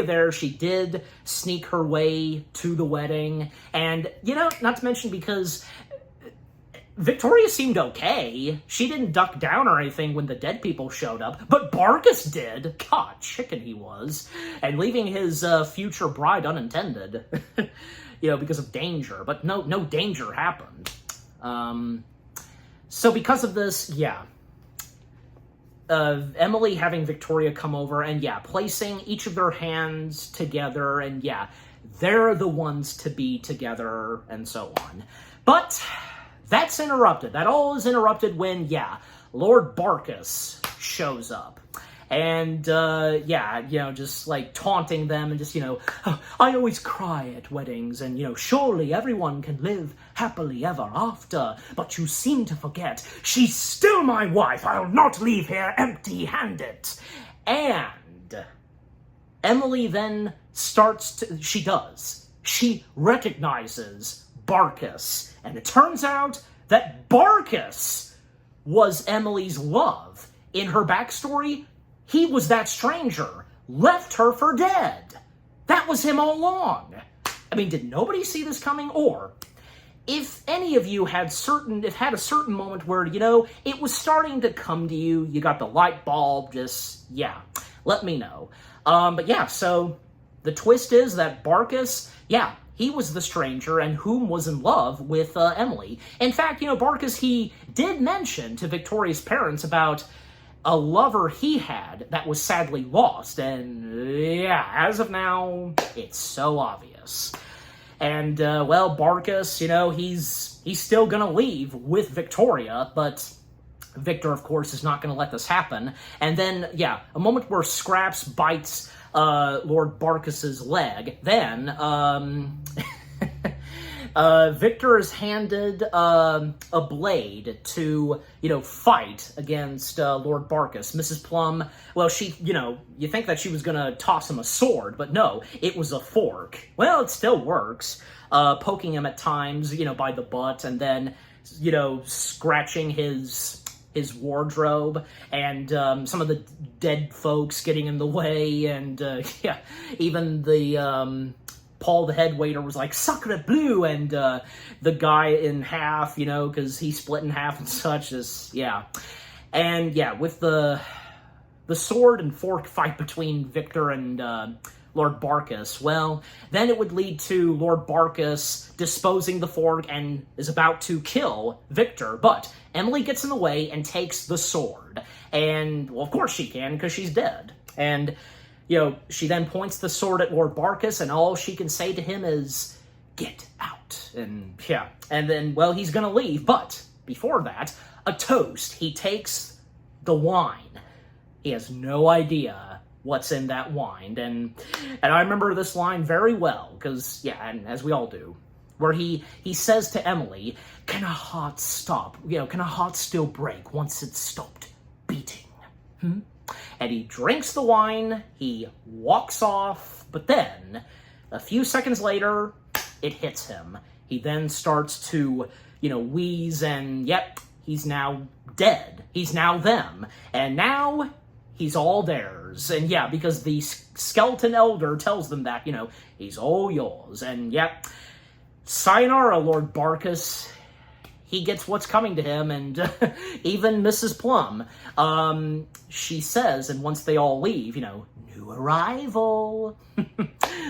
A: there, she did sneak her way to the wedding. And, not to mention because Victoria seemed okay. She didn't duck down or anything when the dead people showed up, but Barkus did. God, chicken he was. And leaving his future bride unattended, because of danger. But no danger happened. So because of this, yeah, Emily having Victoria come over and, yeah, placing each of their hands together and, yeah, they're the ones to be together and so on. But that's interrupted. That all is interrupted when, yeah, Lord Barkus shows up. And, just, like, taunting them and just, I always cry at weddings and, surely everyone can live happily ever after. But you seem to forget, she's still my wife. I'll not leave here empty-handed. And Emily then she recognizes Barkus. And it turns out that Barkus was Emily's love. In her backstory, he was that stranger, left her for dead. That was him all along. I mean, did nobody see this coming? Or, if any of you had a certain moment where, it was starting to come to you, you got the light bulb, let me know. But yeah, so the twist is that Barkus, he was the stranger and whom was in love with Emily. In fact, Barkus, he did mention to Victoria's parents about a lover he had that was sadly lost. And yeah, as of now, it's so obvious. And, Barkus, he's still gonna leave with Victoria, but Victor, of course, is not gonna let this happen. And then, yeah, a moment where Scraps bites Lord Barkus's leg. Then, Victor is handed a blade to, fight against Lord Barkus. Mrs. Plum, well, she, you think that she was going to toss him a sword, but no, it was a fork. Well, it still works, poking him at times, by the butt, and then, scratching his wardrobe, and some of the dead folks getting in the way, and even the Paul the head waiter was like, "Sacre bleu," and the guy in half, because he split in half and such, and with the sword and fork fight between Victor and Lord Barkus, well, then it would lead to Lord Barkus disposing the fork and is about to kill Victor, but Emily gets in the way and takes the sword. And, well, of course she can, because she's dead. And, she then points the sword at Lord Barkus, and all she can say to him is, "Get out." And, and then, well, he's gonna leave, but before that, a toast. He takes the wine. He has no idea what's in that wine, and I remember this line very well, because, and as we all do, where he says to Emily, "Can a heart stop? Can a heart still break once it's stopped beating?" And he drinks the wine, he walks off, but then, a few seconds later, it hits him. He then starts to, wheeze, and he's now dead. He's now them. And now, he's all theirs. And yeah, because the skeleton elder tells them that, he's all yours. And yeah, sayonara, Lord Barkus. He gets what's coming to him, and even Mrs. Plum. She says, and once they all leave, new arrival.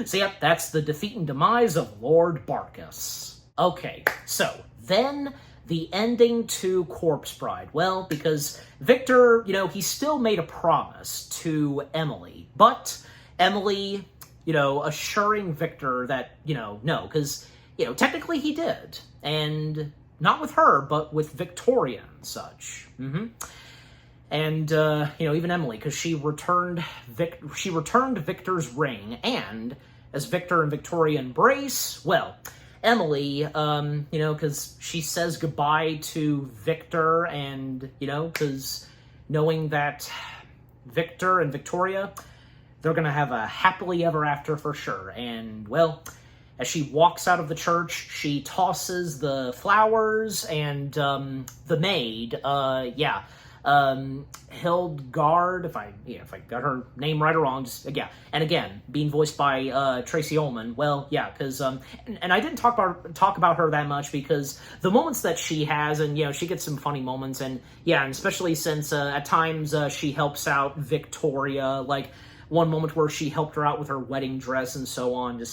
A: So yep, that's the defeat and demise of Lord Barkus. Okay, so then the ending to Corpse Bride. Well, because Victor, he still made a promise to Emily, but Emily, assuring Victor that, no, because, technically he did, and not with her, but with Victoria and such. And, even Emily, because she returned Victor's ring, and as Victor and Victoria embrace, well, Emily, because she says goodbye to Victor, and, because knowing that Victor and Victoria, they're going to have a happily ever after for sure. And, well, as she walks out of the church, she tosses the flowers, and the maid, Hildegard, if I got her name right or wrong, and again, being voiced by Tracy Ullman. Well, yeah, because and I didn't talk about her that much because the moments that she has, and she gets some funny moments, and and especially since at times she helps out Victoria, like one moment where she helped her out with her wedding dress and so on.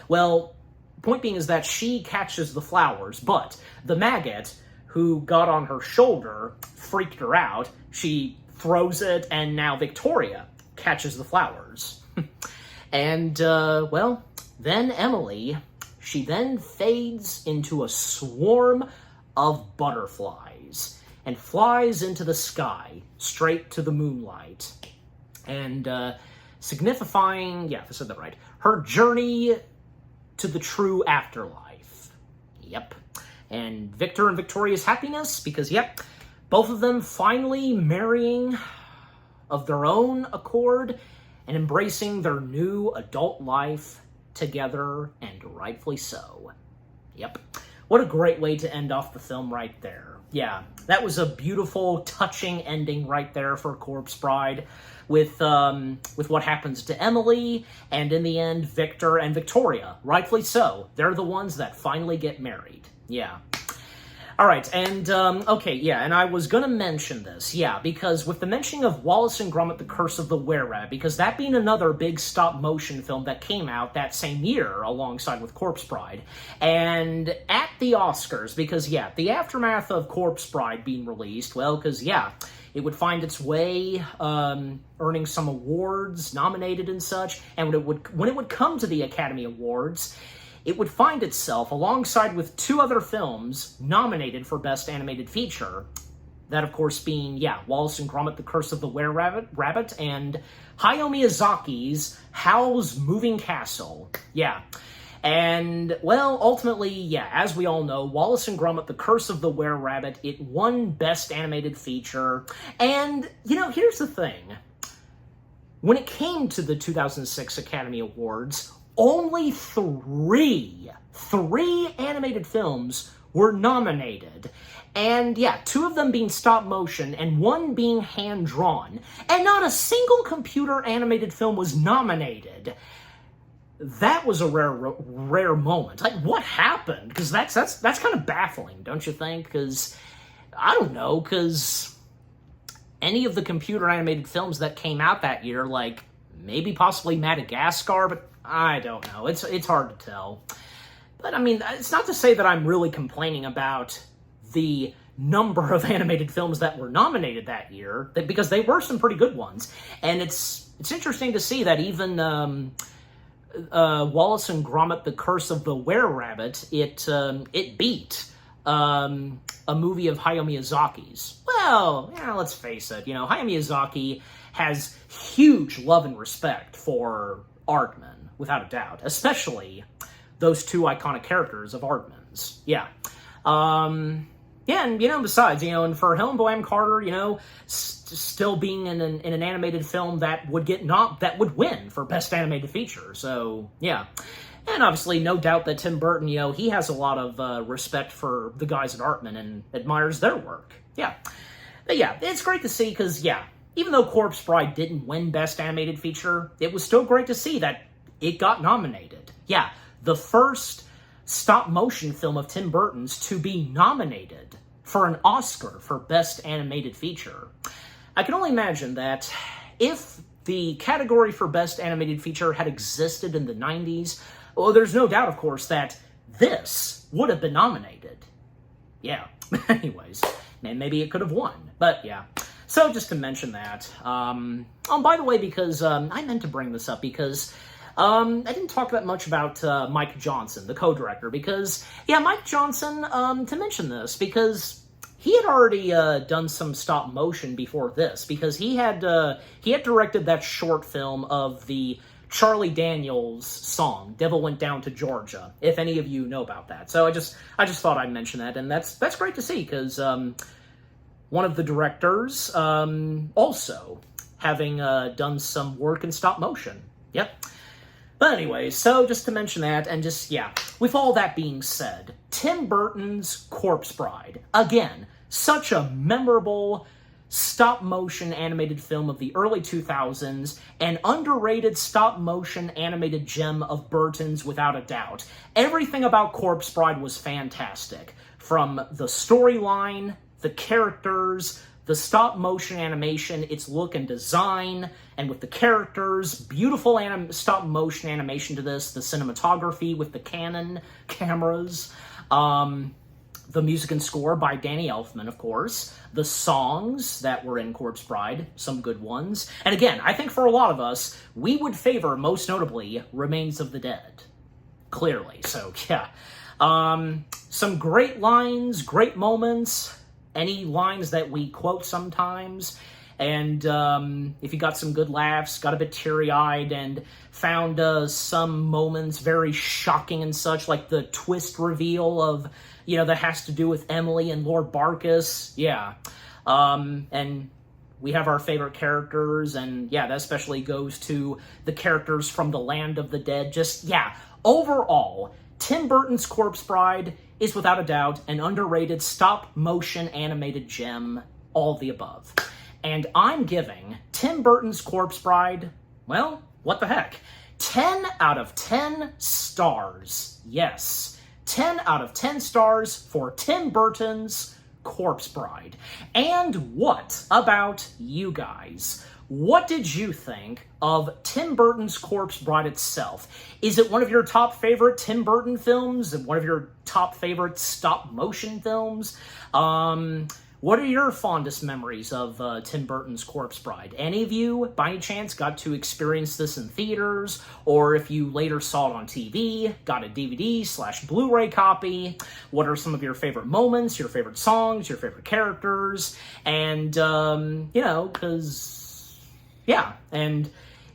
A: Well, point being is that she catches the flowers, but the maggot who got on her shoulder freaked her out. She throws it, and now Victoria catches the flowers. And, then Emily, she then fades into a swarm of butterflies and flies into the sky, straight to the moonlight. And, signifying, if I said that right, her journey to the true afterlife. Yep. And Victor and Victoria's happiness, because, both of them finally marrying of their own accord and embracing their new adult life together, and rightfully so. Yep. What a great way to end off the film right there. Yeah, that was a beautiful, touching ending right there for Corpse Bride, with what happens to Emily, and in the end, Victor and Victoria. Rightfully so. They're the ones that finally get married. Yeah. All right, and, and I was going to mention this, because with the mentioning of Wallace and Gromit, The Curse of the Were-Rabbit, because that being another big stop-motion film that came out that same year alongside with Corpse Bride, and at the Oscars, because, the aftermath of Corpse Bride being released, well, because, it would find its way, earning some awards, nominated and such, and when it would come to the Academy Awards, it would find itself alongside with two other films nominated for Best Animated Feature. That, of course, being, Wallace and Gromit, The Curse of the Were-Rabbit, and Hayao Miyazaki's Howl's Moving Castle. And, well, ultimately, as we all know, Wallace and Gromit, The Curse of the Were-Rabbit, it won Best Animated Feature. And, here's the thing. When it came to the 2006 Academy Awards, only three animated films were nominated. And two of them being stop motion and one being hand-drawn. And not a single computer animated film was nominated. That was a rare moment. Like, what happened? Because that's kind of baffling, don't you think? Because, I don't know, because any of the computer animated films that came out that year, like, maybe possibly Madagascar, but I don't know. It's hard to tell. But, I mean, it's not to say that I'm really complaining about the number of animated films that were nominated that year, because they were some pretty good ones. And it's interesting to see that even Wallace and Gromit, The Curse of the Were-Rabbit, it beat a movie of Hayao Miyazaki's. Well, let's face it, Hayao Miyazaki has huge love and respect for Aardman, without a doubt, especially those two iconic characters of Aardman's. And, besides, and for Helen Bonham Carter, still being in an animated film that would win for Best Animated Feature. So, And obviously, no doubt that Tim Burton, he has a lot of respect for the guys at Aardman and admires their work. But it's great to see because, even though Corpse Bride didn't win Best Animated Feature, it was still great to see that it got nominated. Yeah, the first stop-motion film of Tim Burton's to be nominated for an Oscar for Best Animated Feature. I can only imagine that if the category for Best Animated Feature had existed in the 90s, well, there's no doubt, of course, that this would have been nominated. Yeah, anyways, and maybe it could have won, but yeah. So just to mention that, oh, by the way, because I meant to bring this up because I didn't talk that much about Mike Johnson, the co-director, because, yeah, Mike Johnson, to mention this, because he had already done some stop motion before this, because he had directed that short film of the Charlie Daniels song, Devil Went Down to Georgia, if any of you know about that. So I just thought I'd mention that, and that's great to see, because one of the directors also having done some work in stop motion. Yep. But anyway, so just to mention that, and just, yeah, with all that being said, Tim Burton's Corpse Bride, again, such a memorable stop-motion animated film of the early 2000s, an underrated stop-motion animated gem of Burton's without a doubt. Everything about Corpse Bride was fantastic, from the storyline, the characters, the stop-motion animation, its look and design, and with the characters, beautiful stop-motion animation to this, the cinematography with the Canon cameras, the music and score by Danny Elfman, of course, the songs that were in Corpse Bride, some good ones. And again, I think for a lot of us, we would favor, most notably, Remains of the Dead. Clearly, so yeah. Some great lines, great moments, any lines that we quote sometimes, and if you got some good laughs, got a bit teary-eyed, and found some moments very shocking and such, like the twist reveal of, you know, that has to do with Emily and Lord Barkis, yeah. And we have our favorite characters, and yeah, that especially goes to the characters from the Land of the Dead. Just, yeah, overall, Tim Burton's Corpse Bride is without a doubt an underrated stop-motion animated gem, all of the above. And I'm giving Tim Burton's Corpse Bride, well, what the heck, 10 out of 10 stars. Yes, 10 out of 10 stars for Tim Burton's Corpse Bride. And what about you guys? What did you think of Tim Burton's Corpse Bride itself? Is it one of your top favorite Tim Burton films? Is it one of your top favorite stop-motion films? What are your fondest memories of Tim Burton's Corpse Bride? Any of you, by any chance, got to experience this in theaters? Or if you later saw it on TV, got a DVD/Blu-ray copy? What are some of your favorite moments, your favorite songs, your favorite characters? And, you know, because, yeah, and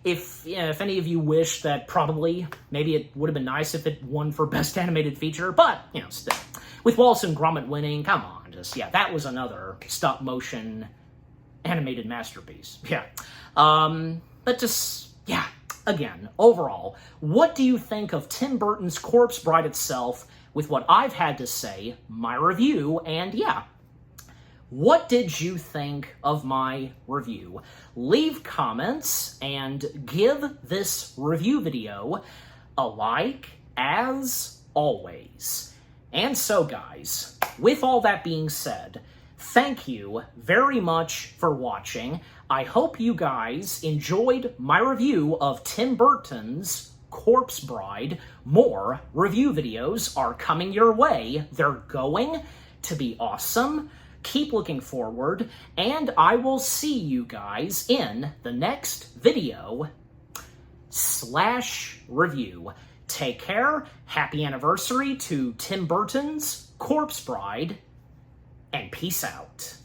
A: if any of you wish that probably, maybe it would have been nice if it won for Best Animated Feature, but, you know, still. With Wallace and Gromit winning, come on. Just, yeah, that was another stop-motion animated masterpiece. Yeah. But just, yeah, again, overall, what do you think of Tim Burton's Corpse Bride itself with what I've had to say, my review, and yeah, what did you think of my review? Leave comments and give this review video a like, as always. And so, guys, with all that being said, thank you very much for watching. I hope you guys enjoyed my review of Tim Burton's Corpse Bride. More review videos are coming your way. They're going to be awesome. Keep looking forward, and I will see you guys in the next video/review. Take care, happy anniversary to Tim Burton's Corpse Bride, and peace out.